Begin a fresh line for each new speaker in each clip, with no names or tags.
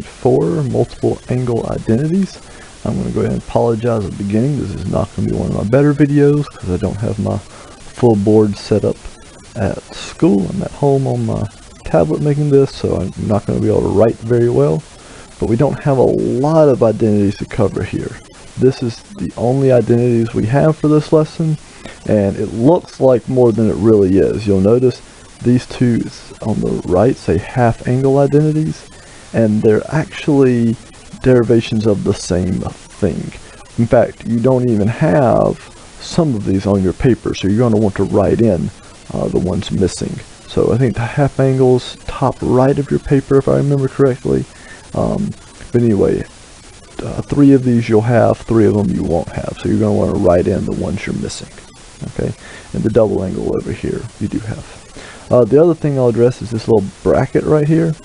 3.4, multiple angle identities. I'm going to go ahead and apologize at the beginning. This is not going to be one of my better videos because I don't have my full board set up at school. I'm at home on my tablet making this, so I'm not going to be able to write very well. But we don't have a lot of identities to cover here. This is the only identities we have for this lesson, and it looks like more than it really is. You'll notice these two on the right say half angle identities, and they're actually derivations of the same thing. In fact, you don't even have some of these on your paper, so you're going to want to write in the ones missing. So I think the half angles top right of your paper, if I remember correctly. But anyway, 3 of these you'll have, 3 of them you won't have. So you're going to want to write in the ones you're missing. Okay, and the double angle over here you do have. The other thing I'll address is this little bracket right here.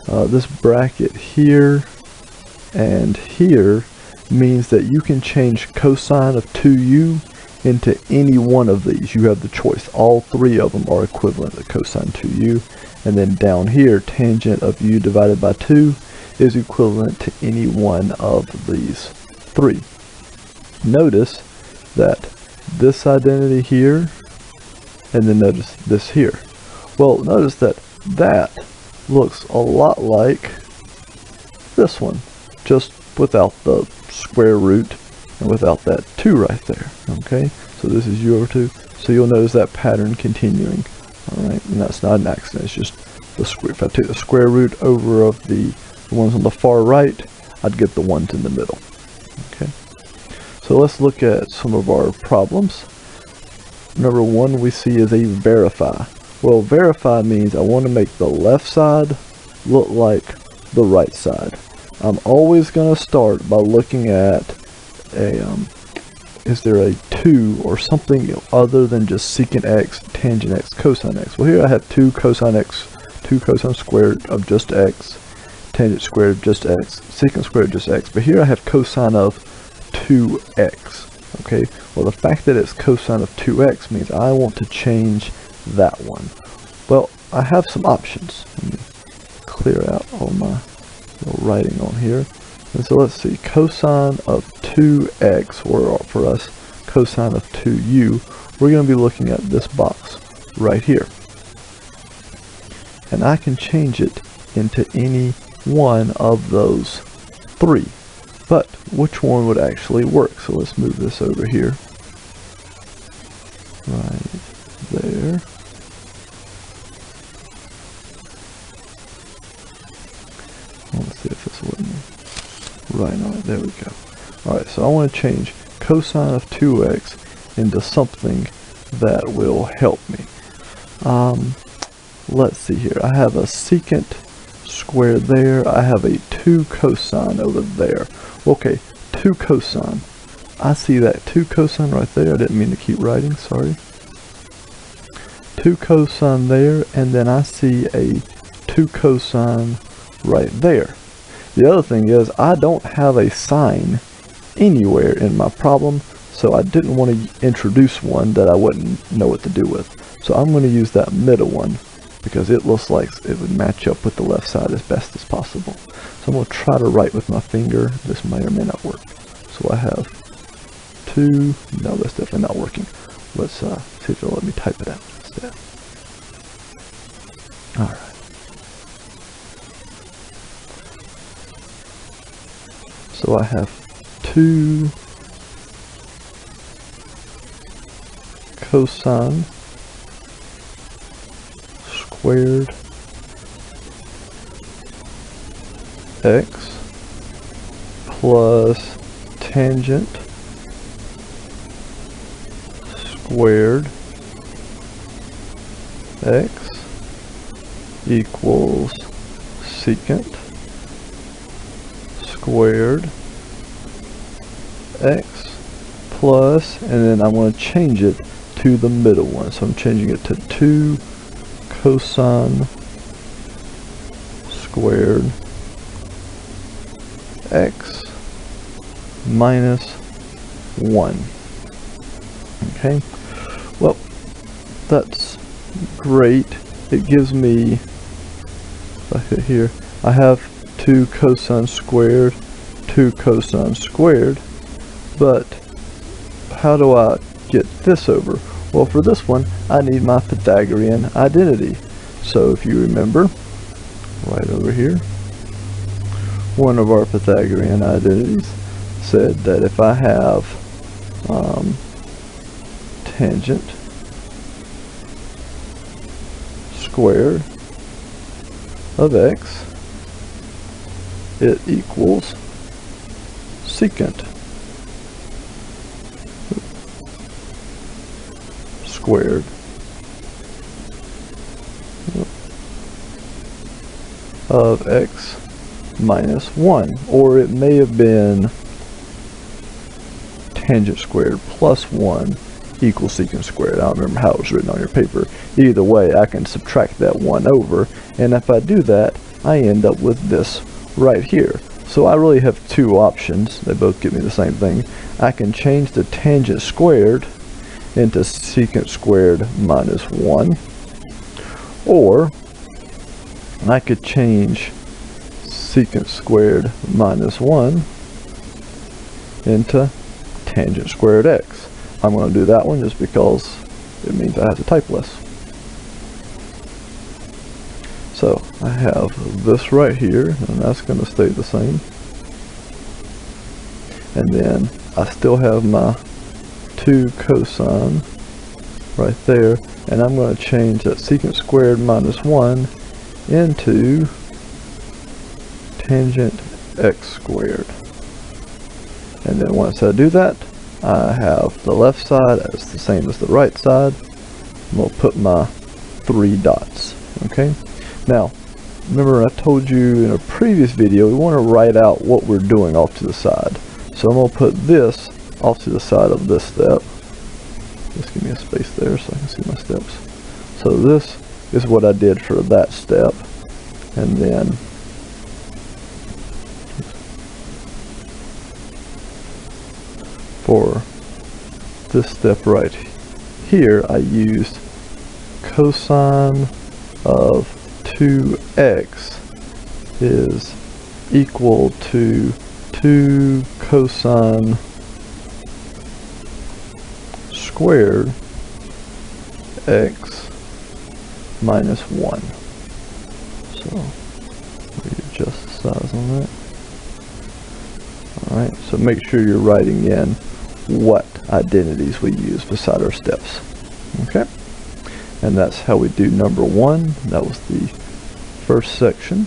This bracket here and here means that you can change cosine of 2u into any one of these. You have the choice. All 3 of them are equivalent to cosine 2u. And then down here, tangent of u divided by 2 is equivalent to any one of these 3. Notice that this identity here, and then notice this here. Well, notice that that looks a lot like this one, just without the square root and without that 2 right there. Okay, so this is u over 2. So you'll notice that pattern continuing. All right, and that's not an accident. It's just the square. If I take the square root over of the ones on the far right, I'd get the ones in the middle. Okay, so let's look at some of our problems. Number 1 we see is a verify. Well, verify means I want to make the left side look like the right side. I'm always going to start by looking at is there a 2 or something other than just secant x, tangent x, cosine x. Well, here I have 2 cosine x, 2 cosine squared of just x, tangent squared of just x, secant squared of just x. But here I have cosine of 2x. Okay, well, the fact that it's cosine of 2x means I want to change that one. Well, I have some options. Let me clear out all my little writing on here. And so let's see, cosine of 2x, or for us, cosine of 2u, we're going to be looking at this box right here. And I can change it into any one of those 3. But which one would actually work? So let's move this over here. Right there. Let's see if this will let me. Right on it, there we go. Alright, so I want to change cosine of 2x into something that will help me. Let's see here. I have a secant squared there. I have a 2 cosine over there. Okay, 2 cosine. I see that 2 cosine right there. I didn't mean to keep writing, sorry. 2 cosine there, and then I see a 2 cosine right there. The other thing is I don't have a sine anywhere in my problem, so I didn't want to introduce one that I wouldn't know what to do with. So I'm going to use that middle one because it looks like it would match up with the left side as best as possible. So I'm going to try to write with my finger. This may or may not work. So I have 2, no, that's definitely not working. Let's see if it'll let me type it out instead. Alright. So I have 2 cosine squared x plus tangent squared x equals secant squared x plus, and then I want to change it to the middle one. So I'm changing it to 2 cosine squared x minus 1. Okay, well, that's great. It gives me, if I hit here, I have 2 cosine squared, 2 cosine squared. But how do I get this over? Well, for this one, I need my Pythagorean identity. So if you remember, right over here, one of our Pythagorean identities said that if I have tangent squared of x, it equals secant squared of x minus 1, or it may have been tangent squared plus 1 equals secant squared. I don't remember how it was written on your paper. Either way, I can subtract that 1 over, and if I do that, I end up with this right here. So I really have two options. They both give me the same thing. I can change the tangent squared into secant squared minus 1, or I could change secant squared minus 1 into tangent squared x. I'm going to do that one just because it means I have to type less. So I have this right here, and that's going to stay the same. And then I still have my 2 cosine right there, and I'm going to change that secant squared minus 1 into tangent x squared. And then once I do that, I have the left side as the same as the right side. I'm going to put my 3 dots. Okay. Now, remember I told you in a previous video we want to write out what we're doing off to the side. So I'm going to put this off to the side of this step. Just give me a space there so I can see my steps. So this is what I did for that step. And then for this step right here, I used cosine of 2x is equal to 2 cosine squared x minus 1. So readjust the size on that. Alright, so make sure you're writing in what identities we use beside our steps. Okay? And that's how we do number 1. That was the first section.